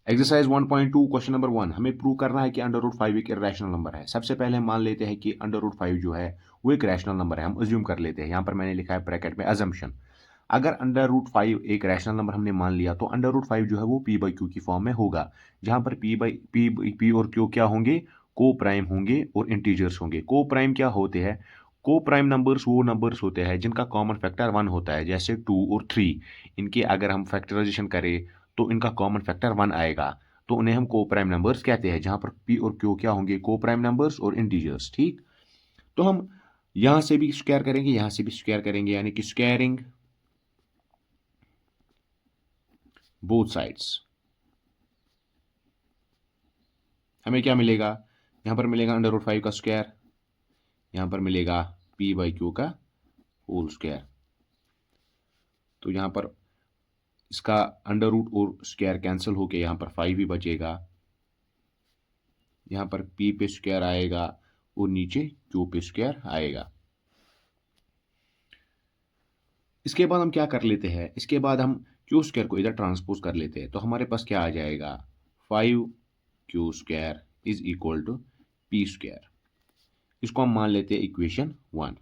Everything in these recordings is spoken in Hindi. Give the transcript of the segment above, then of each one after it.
एक्सरसाइज 1.2 क्वेश्चन नंबर 1 हमें प्रूव करना है कि अंडर रूट 5 एक इरेशनल नंबर है। सबसे पहले हम मान लेते हैं कि अंडर रूट 5 जो है वो एक रैशनल नंबर है। हम अज्यूम कर लेते हैं, यहाँ पर मैंने लिखा है ब्रैकेट में अजम्पशन। अगर अंडर रूट 5 एक रैशनल नंबर हमने मान लिया तो अंडर रूट 5 जो है वो पी बाई क्यू की फॉर्म में होगा, जहां पर पी और क्यू क्या होंगे, को प्राइम होंगे और इंटीजर्स होंगे। को प्राइम क्या होते हैं? को प्राइम नंबर्स वो नंबर्स होते हैं जिनका कॉमन फैक्टर 1 होता है, जैसे 2 और 3। इनके अगर हम फैक्टराइजेशन करें तो इनका कॉमन फैक्टर 1 आएगा, तो उन्हें हम को प्राइम नंबर्स कहते हैं, जहां पर पी और क्यू क्या होंगे, को प्राइम नंबर्स और इंटीजर्स। ठीक, तो हम यहां से भी स्क्वायर करेंगे, यहां से भी स्क्वायर करेंगे, यानी कि स्क्वायरिंग बोथ साइड्स। हमें क्या मिलेगा? यहां पर मिलेगा अंडर रूट 5 का स्क्वायर, यहां पर मिलेगा पी बाई क्यू का होल स्क्वायर। तो यहां पर इसका अंडर रूट और स्क्वायर कैंसिल होके यहां पर 5 ही बचेगा। यहां पर पी पे स्क्वायर आएगा और नीचे क्यू पे स्क्वायर आएगा। इसके बाद हम क्या कर लेते हैं, इसके बाद हम क्यू स्क्वायर को इधर ट्रांसपोज कर लेते हैं, तो हमारे पास क्या आ जाएगा, 5 Q square is equal to P square. इसको हम मान लेते हैं इक्वेशन 1।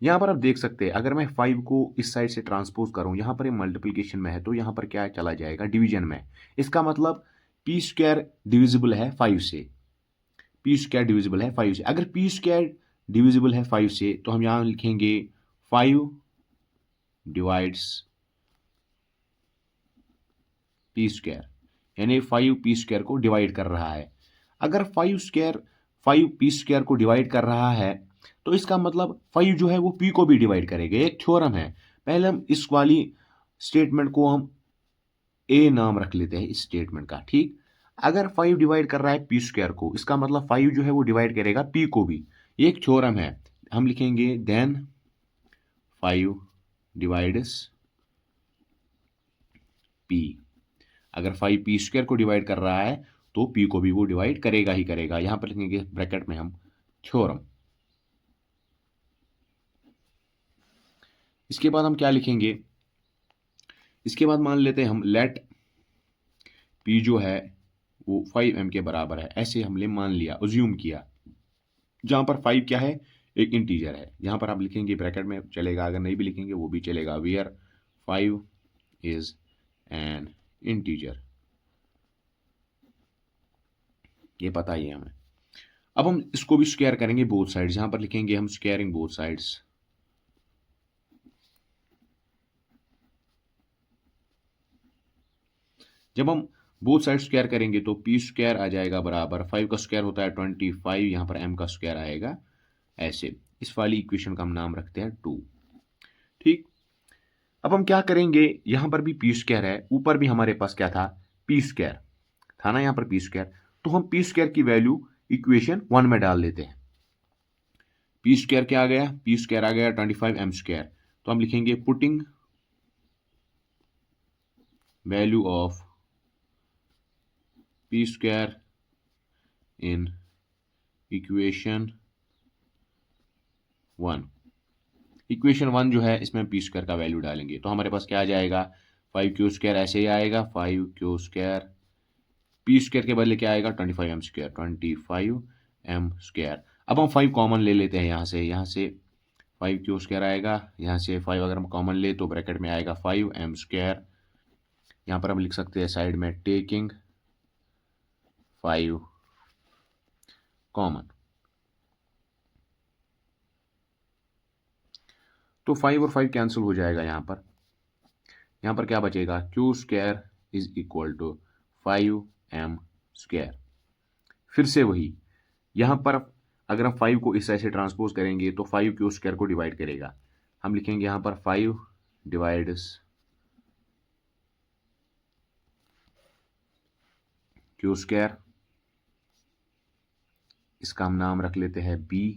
यहां पर आप देख सकते हैं, अगर मैं 5 को इस साइड से ट्रांसपोज करूं, यहां पर ये मल्टीप्लीकेशन में है तो यहां पर क्या चला जाएगा, डिवीजन में। इसका मतलब पी स्क्वायर डिविजिबल है 5 से, पी स्क्वायर डिविजिबल है 5 से। अगर पी स्क्वायर डिविजिबल है 5 से तो हम यहां लिखेंगे 5 डिवाइड्स पी स्क्वायर, यानी 5 पी स्क्वायर को डिवाइड कर रहा है। अगर 5 पी स्क्वायर को डिवाइड कर रहा है तो इसका मतलब 5 जो है वो पी को भी डिवाइड करेगा। एक थ्योरम है। पहले हम इस वाली स्टेटमेंट को हम ए नाम रख लेते हैं, इस स्टेटमेंट का। ठीक, अगर 5 डिवाइड कर रहा है पी स्क्वायर को, इसका मतलब 5 जो है वो डिवाइड करेगा पी को भी। ये एक थ्योरम है। हम लिखेंगे देन 5 डिवाइड्स पी। अगर 5 पी स्क्वायर को डिवाइड कर रहा है तो पी को भी वो डिवाइड करेगा ही करेगा। यहां पर लिखेंगे ब्रैकेट में हम थ्योरम। इसके बाद हम क्या लिखेंगे, इसके बाद मान लेते हैं हम लेट पी जो है वो 5m के बराबर है, ऐसे हमने मान लिया, अज्यूम किया, जहां पर 5 क्या है, एक इंटीजर है। यहां पर आप लिखेंगे ब्रैकेट में चलेगा, अगर नहीं भी लिखेंगे वो भी चलेगा, वेयर 5 इज एन इंटीजर। ये पता ही है हमें। अब हम इसको भी स्क्वायर करेंगे बोथ साइड्स, यहां पर लिखेंगे हम स्क्वायरिंग बोथ साइड्स। जब हम बोथ साइड स्क्वायर करेंगे तो पी स्क्वायर आ जाएगा बराबर 5 का स्क्वायर होता है 25, यहां पर m का स्क्वायर आएगा ऐसे। इस वाली इक्वेशन का हम नाम रखते हैं 2। ठीक, अब हम क्या करेंगे, यहां पर भी पी स्क्वायर है, ऊपर भी हमारे पास क्या था, पी स्क्वायर था ना, यहां पर पी स्क्वायर। तो हम पी स्क्वायर की वैल्यू इक्वेशन 1 में डाल देते हैं। पी स्क्वायर क्या आ गया, पी स्क्वायर आ गया 25m²। तो हम लिखेंगे putting value of P square in equation 1। Equation 1 जो है इसमें पी स्क्वायर का वैल्यू डालेंगे तो हमारे पास क्या आ जाएगा, 5 क्यू स्क्वायर ऐसे ही आएगा, 5 क्यू स्क्वायर, पी स्क्वायर के बदले क्या आएगा, 25m², 25m²। अब हम 5 कॉमन ले लेते हैं यहाँ से 5 क्यू स्क्वायर आएगा, यहाँ से 5 अगर हम कॉमन ले तो ब्रैकेट में आएगा 5m²। यहाँ पर हम लिख सकते हैं साइड में टेकिंग 5 कॉमन, तो 5 और 5 कैंसिल हो जाएगा। यहाँ पर क्या बचेगा, Q square is equal to 5m²। फिर से वही, यहाँ पर अगर हम 5 को इस साइड से ट्रांसपोज करेंगे तो 5 क्यू स्क्वायर को डिवाइड करेगा। हम लिखेंगे यहाँ पर 5 डिवाइड्स क्यू स्क्वायर, इसका हम नाम रख लेते हैं b,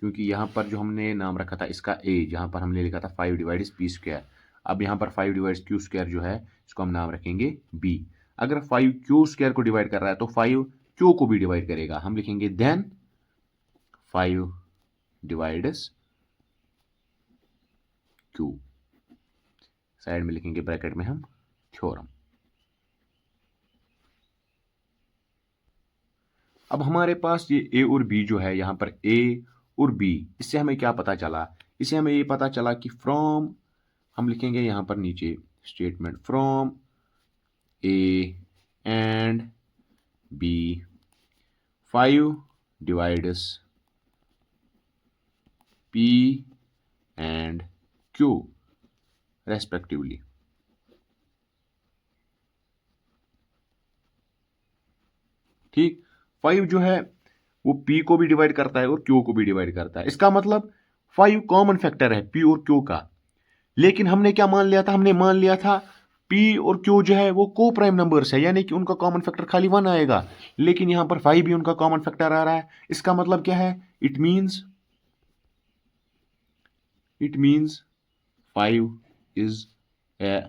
क्योंकि यहाँ पर जो हमने नाम रखा था इसका a, जहाँ पर हमने लिखा था 5 डिवाइड्स पी स्क्वायर। अब यहाँ पर 5 डिवाइड्स क्यू स्क्वायर जो है इसको हम नाम रखेंगे b। अगर 5 क्यू स्क्वायर को डिवाइड कर रहा है तो 5 क्यू को भी डिवाइड करेगा। हम लिखेंगे देन 5 डिवाइड्स क्यू। साइड में लिखेंगे ब्रैकेट में हम थ्योरम। अब हमारे पास ये ए और बी जो है, यहाँ पर ए और बी, इससे हमें क्या पता चला? इससे हमें ये पता चला कि फ्रॉम, हम लिखेंगे यहाँ पर नीचे statement, from A and B 5 divides P and Q respectively. ठीक, 5 जो है वो p को भी डिवाइड करता है और q को भी डिवाइड करता है। इसका मतलब 5 कॉमन फैक्टर है p और q का। लेकिन हमने क्या मान लिया था? हमने मान लिया था p और q जो है वो को प्राइम नंबर्स है, यानी कि उनका कॉमन फैक्टर खाली 1 आएगा। लेकिन यहां पर 5 भी उनका कॉमन फैक्टर आ रहा है। इसका मतलब क्या है? It means 5 is a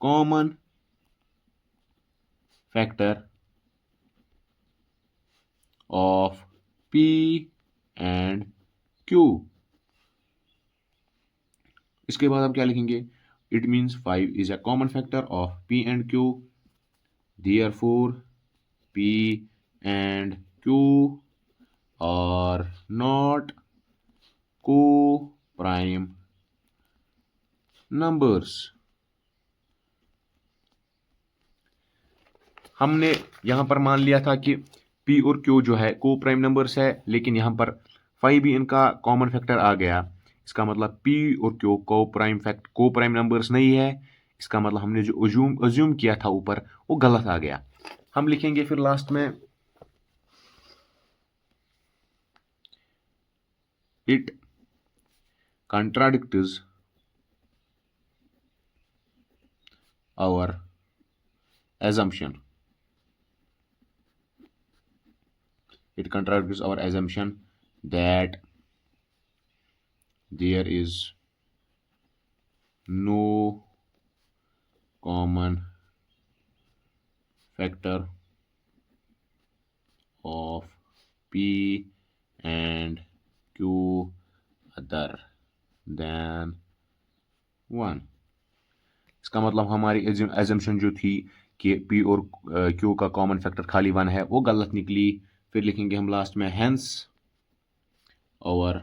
common factor of P and Q। इसके बाद हम क्या लिखेंगे? It means 5 is a common factor of P and Q, therefore P and Q are not co-prime numbers। हमने यहां पर मान लिया था कि P और Q जो है को प्राइम नंबर्स है, लेकिन यहां पर 5 भी इनका कॉमन फैक्टर आ गया। इसका मतलब P और Q को प्राइम नंबर्स नहीं है। इसका मतलब हमने जो अज्यूम किया था ऊपर वो गलत आ गया। हम लिखेंगे फिर लास्ट में it contradicts our assumption। It contradicts our assumption that there is no common factor of P and Q other than 1। इसका मतलब हमारी एजम्पशन जो थी कि P और Q का कॉमन फैक्टर खाली 1 है, वो गलत निकली। फिर लिखेंगे हम लास्ट में hence our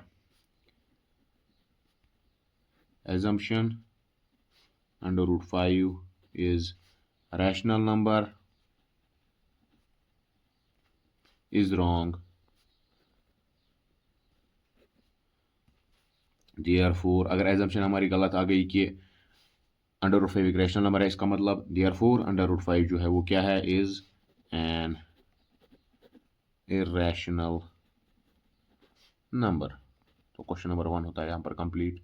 assumption under root 5 is rational number is wrong, therefore अगर assumption हमारी गलत आ गई कि अंडर रूट 5 एक रैशनल नंबर है, इसका मतलब therefore अंडर रूट 5 जो है वो क्या है? Is an irrational number. तो क्वेश्चन नंबर 1 होता है यहाँ पर कंप्लीट।